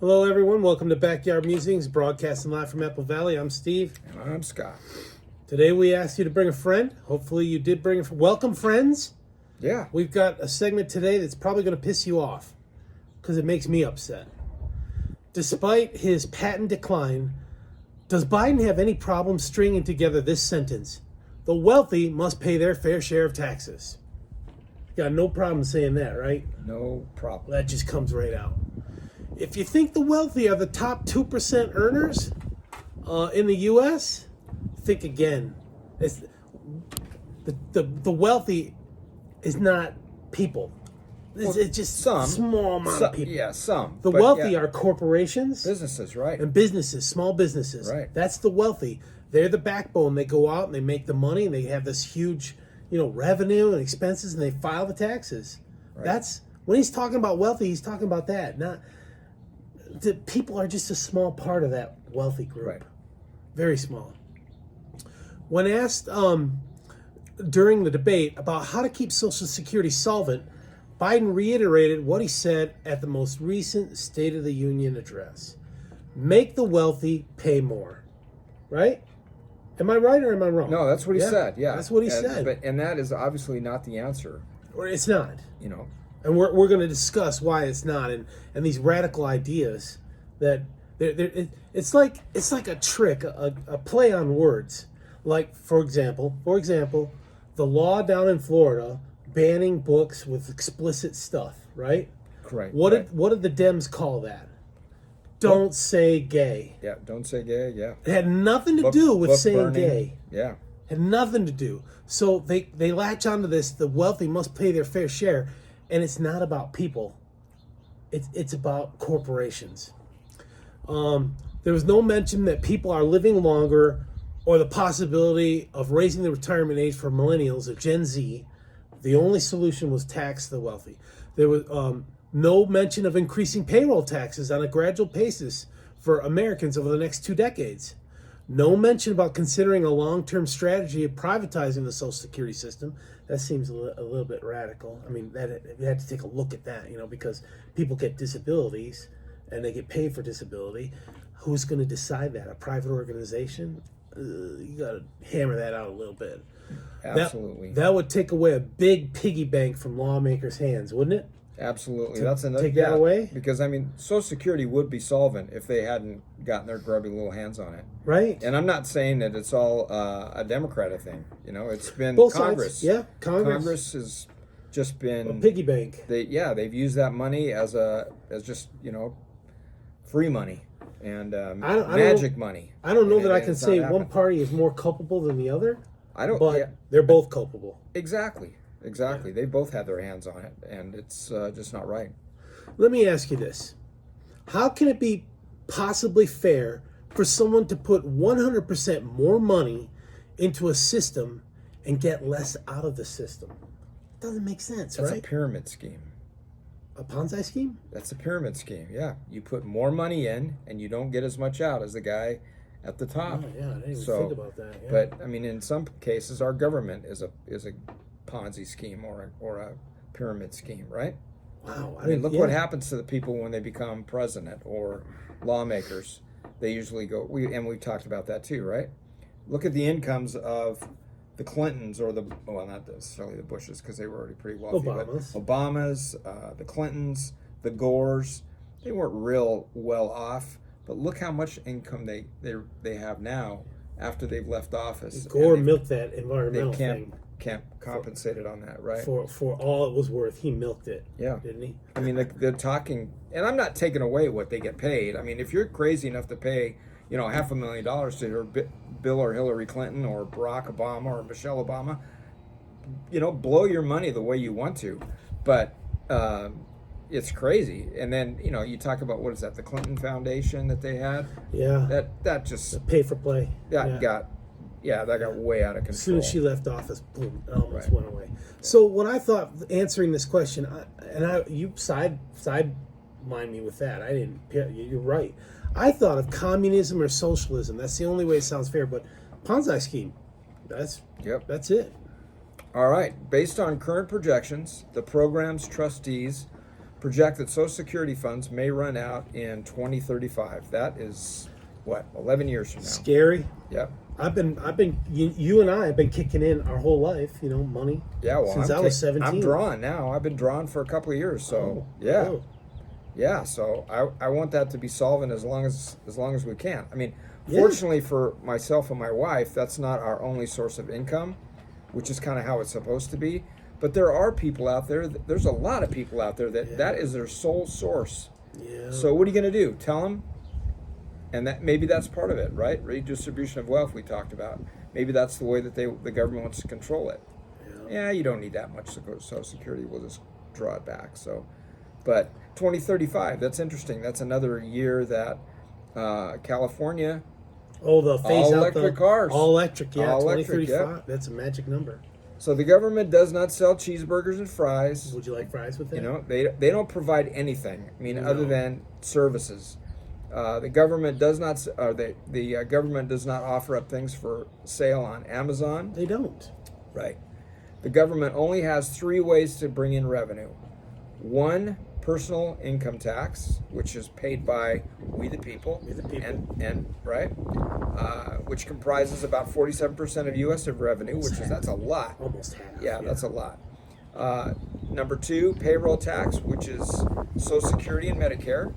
Hello, everyone. Welcome to Backyard Musings, broadcasting live from Apple Valley. I'm Steve. And I'm Scott. Today, we asked you to bring a friend. Hopefully, you did bring a friend. Welcome, friends. Yeah. We've got a segment today that's probably going to piss you off because it makes me upset. Despite his patent decline, does Biden have any problem stringing together this sentence? The wealthy must pay their fair share of taxes. Got no problem saying that, right? No problem. That just comes right out. If you think the wealthy are the top 2% earners in the U.S., think again. It's, the wealthy is not people. It's just some small amount of people. Yeah, some. The wealthy are corporations. Businesses, right. And businesses, small businesses. Right. That's the wealthy. They're the backbone. They go out and they make the money and they have this huge, revenue and expenses and they file the taxes. Right. That's when he's talking about wealthy, he's talking about that. Not the people are just a small part of that wealthy group. Right. Very small. When asked during the debate about how to keep Social Security solvent, Biden reiterated what he said at the most recent State of the Union address. Make the wealthy pay more. Right? Am I right or am I wrong? No, that's what he said. Yeah. That's what he said. And that is obviously not the answer. Or it's not. And we're going to discuss why it's not, and these radical ideas that it's like a trick, a play on words. Like for example, the law down in Florida banning books with explicit stuff, right? Correct. What did the Dems call that? Don't say gay. Yeah, don't say gay. Yeah. It had nothing to do with saying burning. gay. Yeah. Had nothing to do. So they latch onto this. The wealthy must pay their fair share. And it's not about people. It's about corporations. There was no mention that people are living longer or the possibility of raising the retirement age for millennials or Gen Z. The only solution was tax the wealthy. There was no mention of increasing payroll taxes on a gradual basis for Americans over the next 2 decades. No mention about considering a long-term strategy of privatizing the Social Security system. That seems a little bit radical. I mean, we had to take a look at that, because people get disabilities and they get paid for disability. Who's going to decide that? A private organization? You got to hammer that out a little bit. Absolutely. That would take away a big piggy bank from lawmakers' hands, wouldn't it? Absolutely. That's another. Take that away? Because, Social Security would be solvent if they hadn't gotten their grubby little hands on it. Right. And I'm not saying that it's all a Democratic thing. It's been both Congress. Sides. Yeah, Congress has just been a piggy bank. They've used that money as just free money and magic money. I don't know that I can say one party is more culpable than the other. But they're both culpable. Exactly. Yeah. They both had their hands on it, and it's just not right. Let me ask you this. How can it be possibly fair for someone to put 100% more money into a system and get less out of the system? It doesn't make sense, right? That's a pyramid scheme. A Ponzi scheme? That's a pyramid scheme, yeah. You put more money in, and you don't get as much out as the guy at the top. Oh, yeah, I didn't even think about that. Yeah. But, in some cases, our government is a Ponzi scheme or a pyramid scheme, right? Wow. Look what happens to the people when they become president or lawmakers. They usually go, we've talked about that too, right? Look at the incomes of the Clintons or not necessarily the Bushes because they were already pretty wealthy. Obamas, the Clintons, the Gores, they weren't real well off, but look how much income they have now after they've left office. Gore milked that environmental thing. Can't compensate it on that, right? For all it was worth, he milked it. Yeah, didn't he? They're talking, and I'm not taking away what they get paid. If you're crazy enough to pay, $500,000 to Bill or Hillary Clinton or Barack Obama or Michelle Obama, blow your money the way you want to, but it's crazy. And then you talk about what is that? The Clinton Foundation that they had. Yeah. That just the pay for play. That got way out of control. As soon as she left office, boom, it almost went away. So when I thought answering this question, you sidelined me with that. I didn't. You're right. I thought of communism or socialism. That's the only way it sounds fair. But Ponzi scheme, that's it. All right. Based on current projections, the program's trustees project that Social Security funds may run out in 2035. That is, what, 11 years from now? Scary. Yep. You and I have been kicking in our whole life, money. Yeah, well, since I was 17. I'm drawn now. I've been drawn for a couple of years, so yeah. Oh. Yeah, so I want that to be solvent as long as we can. I mean, Yeah. fortunately for myself and my wife, that's not our only source of income, which is kind of how it's supposed to be. But there are people out there, there's a lot of people out there that is their sole source. Yeah. So what are you going to do? Tell them? And maybe that's part of it, right? Redistribution of wealth we talked about. Maybe that's the way that the government wants to control it. Yeah, you don't need that much to go to Social Security. We'll just draw it back. So, but 2035, that's interesting. That's another year that California. Oh, the phase all out electric cars. All electric, yeah. All electric, 2035. yep. That's a magic number. So the government does not sell cheeseburgers and fries. Would you like fries with that? They don't provide anything. I mean, other than services. The government does not. The government does not offer up things for sale on Amazon. They don't. Right. The government only has 3 ways to bring in revenue. 1, personal income tax, which is paid by we the people. We the people. And right, which comprises about 47% of U.S. revenue, that's a lot. Almost half. Yeah, that's a lot. Number 2, payroll tax, which is Social Security and Medicare.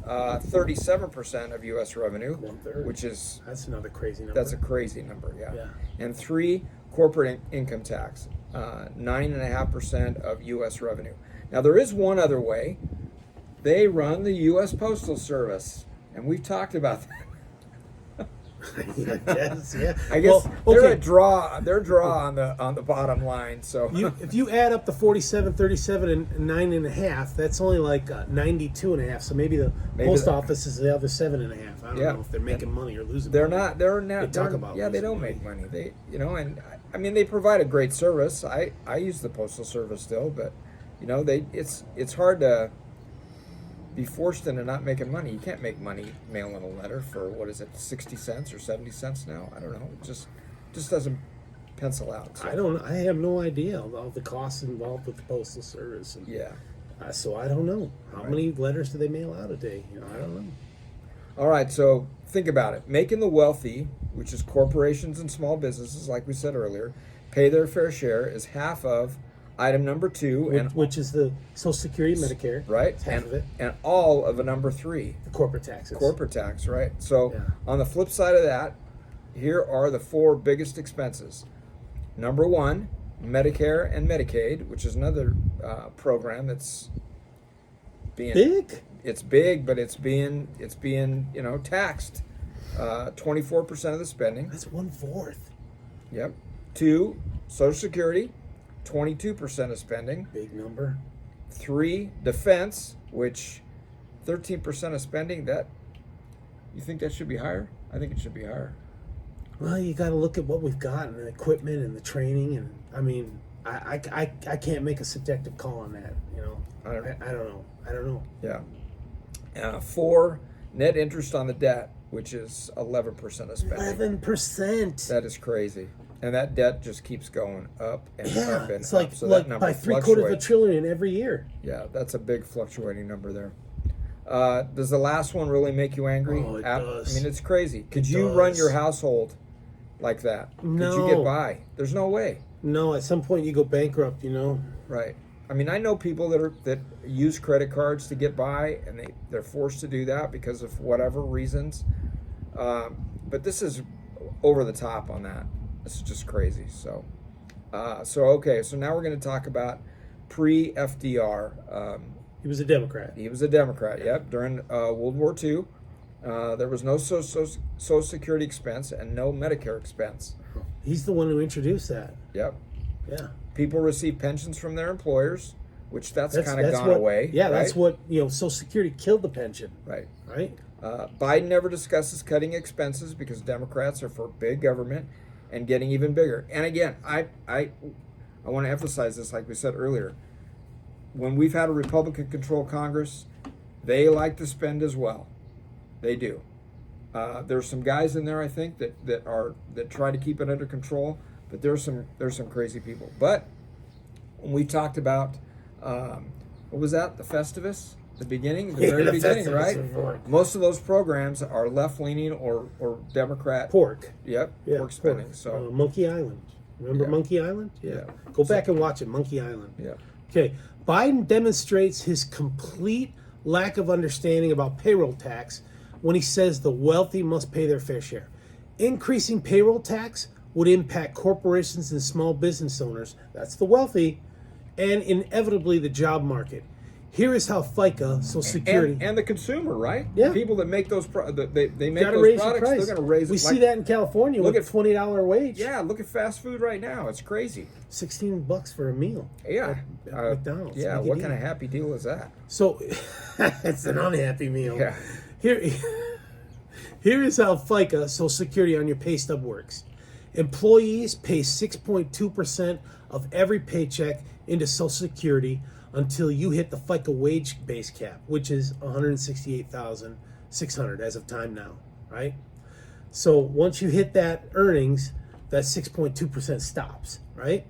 37% of U.S. revenue, 1/3. which is That's another crazy number. that's a crazy number, yeah. Yeah. And 3, corporate income tax, 9.5% of U.S. revenue. Now there is one other way. They run the U.S. Postal Service, and we've talked about that. I guess, yeah. I guess Well, they're okay. a draw. They're a draw on the bottom line. So If you add up the 47, 37, and 9.5, that's only like 92.5. So maybe the post office is the other 7.5. I don't know if they're making money or losing. they're money. not. They're not. They talk about yeah, they losing don't money. make money. They and I mean they provide a great service. I use the postal service still, but it's hard to be forced into not making money. You can't make money mailing a letter for, what is it, 60 cents or 70 cents now? I don't know. It just doesn't pencil out. So. I have no idea all the costs involved with the postal service. And, Yeah. so I don't know how many letters do they mail out a day. I don't know. All right, so think about it. Making the wealthy, which is corporations and small businesses, like we said earlier, pay their fair share is half of item number 2, Which is the Social Security, Medicare. right, It's half of it. and all of a number 3, The corporate taxes. corporate tax, right? So Yeah. on the flip side of that, here are the 4 biggest expenses. Number 1, Medicare and Medicaid, which is another program that's being Big. It's big, but it's being taxed. 24% of the spending. That's 1/4. Yep. 2, Social Security, 22% of spending. Big number. 3, defense, which 13% of spending. That, you think that should be higher? I think it should be higher. Well, you got to look at what we've got and the equipment and the training, and I mean, I can't make a subjective call on that. I don't know. I don't know. Yeah. 4, net interest on the debt, which is 11% of spending. 11%. That is crazy, and that debt just keeps going up and up and it's up. like So that number by 3/4 of a fluctuates. trillion every year. Yeah, that's a big fluctuating number there. Does the last one really make you angry? Oh, it does. I mean, it's crazy. Could It you does. run your household like that? Could you get No. by? There's no way. No, at some point you go bankrupt. Right. I mean, I know people that use credit cards to get by, and they're forced to do that because of whatever reasons. But this is over the top on that. This is just crazy. So okay. So now we're going to talk about pre-FDR. He was a Democrat. He was a Democrat. Yep. During World War II, there was no Social Security expense and no Medicare expense. He's the one who introduced that. Yep. Yeah. People receive pensions from their employers, which that's kind of gone what, away. Yeah, right? that's what Social Security killed the pension. Right. Right. Biden never discusses cutting expenses because Democrats are for big government and getting even bigger. And again, I want to emphasize this, like we said earlier. When we've had a Republican-controlled Congress, they like to spend as well. They do. There's some guys in there, I think, that try to keep it under control, but there's some crazy people. But when we talked about what was that? The Festivus? The beginning? The Yeah, very the beginning, Festivus right? report. Most of those programs are left-leaning or Democrat. Pork. Yep, Yeah, pork spending. So, Monkey Island. Remember Yeah. Monkey Island? Yeah. Go back and watch it, Monkey Island. yeah. Okay. Biden demonstrates his complete lack of understanding about payroll tax when he says the wealthy must pay their fair share. Increasing payroll tax would impact corporations and small business owners, that's the wealthy, and inevitably the job market. Here is how FICA, Social Security, And the consumer, right? Yeah. The people that make those they make gotta those raise the products, price. they're going to raise it. We see that in California Look with at- $20 wage. Yeah, look at fast food right now. It's crazy. $16 for a meal. Yeah. At McDonald's. Yeah, Make it what easy. kind of happy deal is that? So it's an unhappy meal. Yeah. Here is how FICA, Social Security, on your pay stub works. Employees pay 6.2% of every paycheck into Social Security until you hit the FICA wage base cap, which is $168,600 as of time now, right? So once you hit that earnings, that 6.2% stops, right?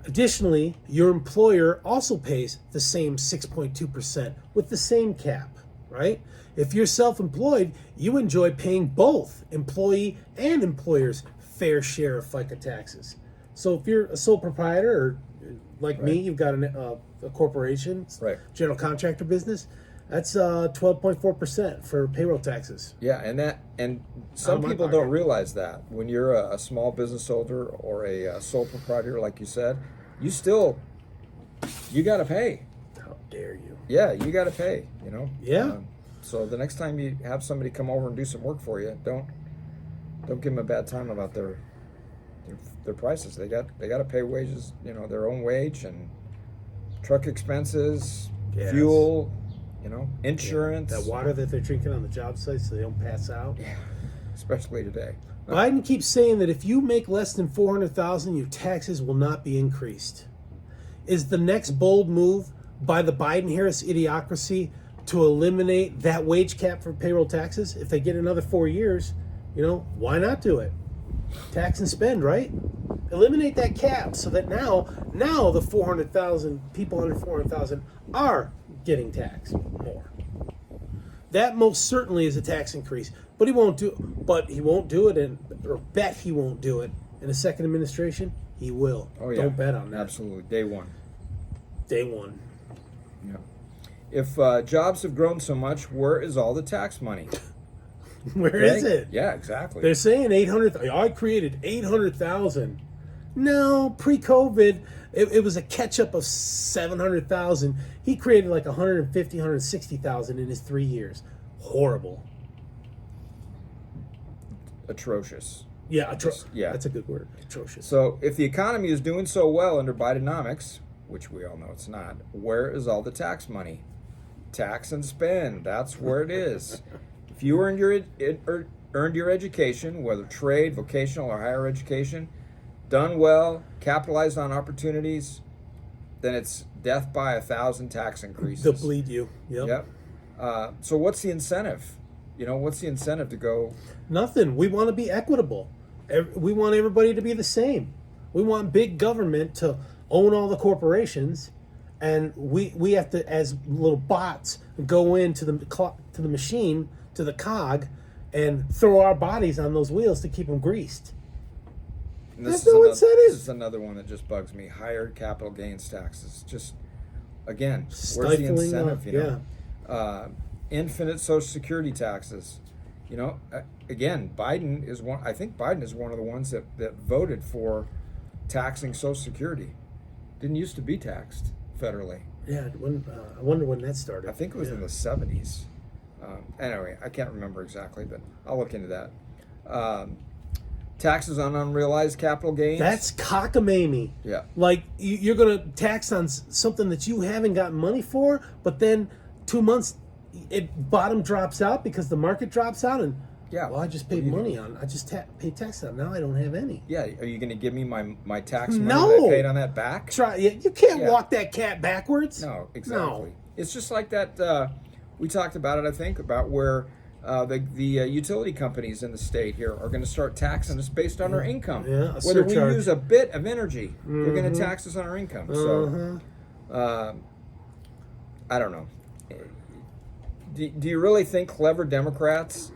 Additionally, your employer also pays the same 6.2% with the same cap, right? If you're self-employed, you enjoy paying both employee and employer's fair share of FICA taxes. So if you're a sole proprietor or like me, you've got a corporation, Right. general contractor business, that's 12.4% for payroll taxes. Yeah, and some my people pocket. don't realize that when you're a small business owner or a sole proprietor, like you said, you got to pay. How dare you? Yeah, you got to pay. You know. Yeah. So the next time you have somebody come over and do some work for you, don't give them a bad time about their prices. They got to pay wages. You know, their own wage and truck expenses, Yes. fuel. You know, insurance. That water that they're drinking on the job site so they don't pass out. Yeah, especially today. Biden keeps saying that if you make less than $400,000, your taxes will not be increased. Is the next bold move by the Biden-Harris idiocracy to eliminate that wage cap for payroll taxes? If they get another 4 years, why not do it? Tax and spend, right? Eliminate that cap so that now the 400,000 people under 400,000 are getting taxed more. That most certainly is a tax increase, but he won't do it, or bet he won't do it in a second administration. He will. Oh yeah, Don't bet on that. Absolutely, day one. Day one. Yeah. If jobs have grown so much, where is all the tax money? Where is it? Yeah, exactly. They're saying 800. I created 800,000. No, pre-COVID, it was a catch-up of 700,000. He created like 150, 160,000 in his 3 years. Horrible. Atrocious. Yeah, Yeah. That's a good word. Atrocious. So if the economy is doing so well under Bidenomics, which we all know it's not, where is all the tax money? Tax and spend. That's where it is. If you earned your education, whether trade, vocational, or higher education, done well, capitalized on opportunities, then it's death by 1,000 tax increases. They'll bleed you. Yep. So what's the incentive? What's the incentive to go? Nothing. We want to be equitable. We want everybody to be the same. We want big government to own all the corporations, and we have to, as little bots, go into the machine, to the cog, and throw our bodies on those wheels to keep them greased. And There's no incentive. This is another one that just bugs me. Higher capital gains taxes. Just, again, where's the Stifling, incentive? Infinite Social Security taxes. Again, Biden is one. I think Biden is one of the ones that voted for taxing Social Security. Didn't used to be taxed federally. Yeah. I wonder when that started. I think it was in the 70s. Anyway, I can't remember exactly, but I'll look into that. Taxes on unrealized capital gains. That's cockamamie. Yeah. Like you're going to tax on something that you haven't gotten money for, but then 2 months bottom drops out because the market drops out, and I just paid money on. I just paid tax on. Now I don't have any. Yeah, are you going to give me my tax money No. that I paid on that back? You can't walk that cat backwards. No, exactly. No. It's just like that. We talked about it, I think, about where the utility companies in the state here are going to start taxing us based on our income. Yeah, a Whether surcharge. we use a bit of energy, they're going to tax us on our income. So I don't know. Do you really think clever Democrats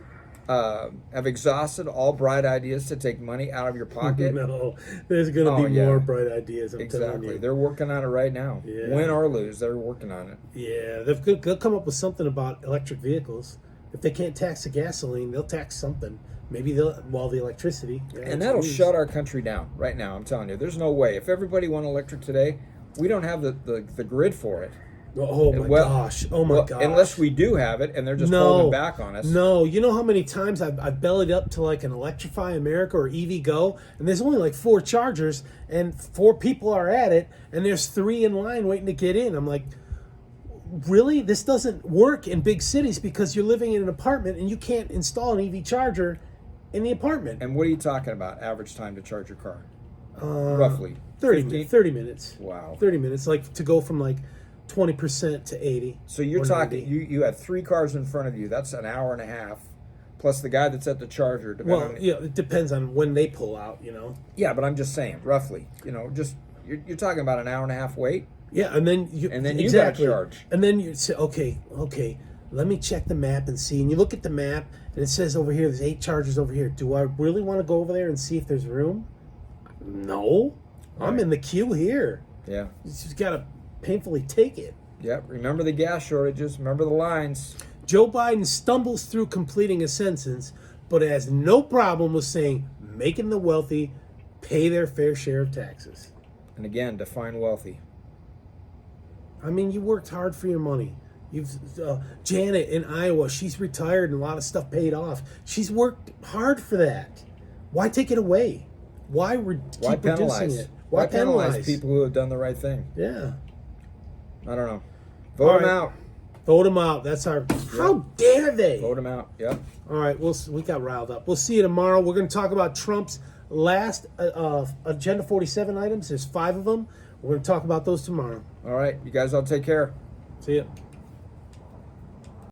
have exhausted all bright ideas to take money out of your pocket? No, there's going to be more bright ideas. I'm telling Exactly. you. They're working on it right now. Yeah. Win or lose, they're working on it. Yeah, they'll come up with something about electric vehicles. If they can't tax the gasoline, they'll tax something. Maybe the electricity. Yeah, And that'll shut our country down right now. I'm telling you, there's no way. If everybody went electric today, we don't have the grid for it. Oh my gosh! Unless we do have it, and they're just holding back on us. No, you know how many times I've bellied up to like an Electrify America or EV Go, and there's only like 4 chargers, and 4 people are at it, and there's 3 in line waiting to get in. I'm like, really? This doesn't work in big cities because you're living in an apartment and you can't install an EV charger in the apartment. And what are you talking about? Average time to charge your car? Roughly 30 minutes. Wow. 30 minutes, like to go from like 20% to 80. So you're talking, you have 3 cars in front of you. That's an hour and a half, plus the guy that's at the charger. Well, yeah, it depends on when they pull out, you know. Yeah, but I'm just saying, roughly, you know, just you're talking about an hour and a half wait. Yeah, and then you got to charge. And then you say, okay, let me check the map and see. And you look at the map, and it says over here, there's 8 chargers over here. Do I really want to go over there and see if there's room? No, I'm in the queue here. Yeah, You just gotta painfully take it. Yep. Remember the gas shortages. Remember the lines. Joe Biden stumbles through completing a sentence, but has no problem with saying making the wealthy pay their fair share of taxes. And again, define wealthy. I mean, you worked hard for your money. You've Janet in Iowa, she's retired and a lot of stuff paid off. She's worked hard for that. Why take it away? Why keep reducing it? Why penalize people who have done the right thing? Yeah. I don't know. Vote them out. Vote them out. That's our. How dare they? Vote them out. Yep. All right. We got riled up. We'll see you tomorrow. We're going to talk about Trump's last Agenda 47 items. There's 5 of them. We're going to talk about those tomorrow. All right. You guys all take care. See ya.